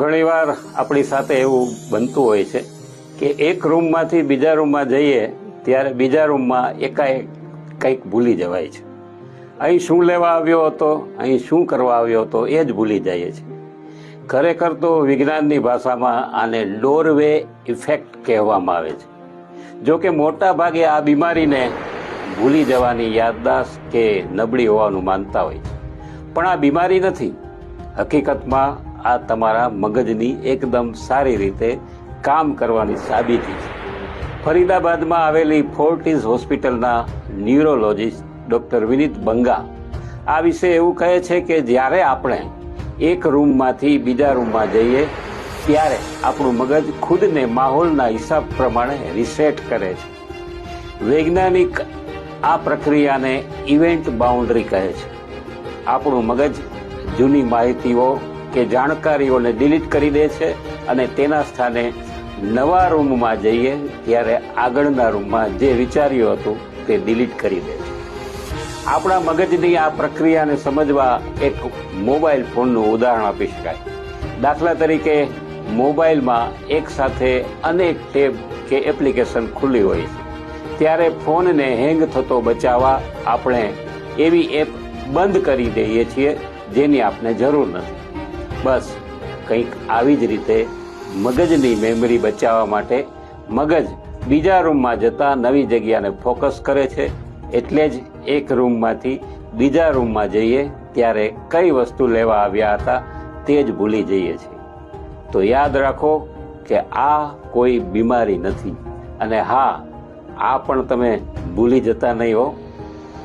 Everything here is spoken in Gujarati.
ઘણીવાર આપણી સાથે એવું બનતું હોય છે કે એક રૂમમાંથી બીજા રૂમમાં જઈએ ત્યારે બીજા રૂમમાં એકાએક કંઈક ભૂલી જવાય છે. અહીં શું લેવા આવ્યો હતો, અહીં શું કરવા આવ્યો હતો એ જ ભૂલી જઈએ છીએ. ખરેખર તો વિજ્ઞાનની ભાષામાં આને ડોરવે ઇફેક્ટ કહેવામાં આવે છે. જો કે મોટા ભાગે આ બીમારીને ભૂલી જવાની યાદદાસ્ત કે નબળી હોવાનું માનતા હોય છે, પણ આ બીમારી નથી. હકીકતમાં આ તમારા મગજની એકદમ સારી રીતે કામ કરવાની સાબિતી છે. ફરીદાબાદમાં આવેલી ફોર્ટિસ હોસ્પિટલના ન્યુરોલોજીસ્ટ ડૉક્ટર વિનીત બંગા આ વિશે એવું કહે છે કે જ્યારે આપણે એક રૂમમાંથી બીજા રૂમમાં જઈએ ત્યારે આપણું મગજ ખુદને માહોલના હિસાબ પ્રમાણે રીસેટ કરે છે. વૈજ્ઞાનિક આ પ્રક્રિયાને ઇવેન્ટ બાઉન્ડરી કહે છે. આપણું મગજ જૂની માહિતીઓ કે જાણકારીઓને ડિલીટ કરી દે છે અને તેના સ્થાને નવા રૂમમાં જઈએ ત્યારે આગળના રૂમમાં જે વિચાર્યું હતું તે ડિલીટ કરી દે છે. આપણા મગજની આ પ્રક્રિયાને સમજવા એક મોબાઈલ ફોનનું ઉદાહરણ આપી શકાય. દાખલા તરીકે મોબાઈલમાં એક સાથે અનેક ટેબ કે એપ્લિકેશન ખુલ્લી હોય છે, ત્યારે ફોનને હેંગ થતો બચાવવા આપણે એવી એપ બંધ કરી દઈએ છીએ જેની આપને જરૂર નથી. બસ કંઈક આવી જ રીતે મગજની મેમરી બચાવવા માટે મગજ બીજા રૂમમાં જતા નવી જગ્યાને ફોકસ કરે છે. એટલે જ એક રૂમમાંથી બીજા રૂમમાં જઈએ ત્યારે કઈ વસ્તુ લેવા આવ્યા હતા તે જ ભૂલી જઈએ છીએ. તો યાદ રાખો કે આ કોઈ બીમારી નથી, અને હા, આ પણ તમે ભૂલી જતા નહીં હો.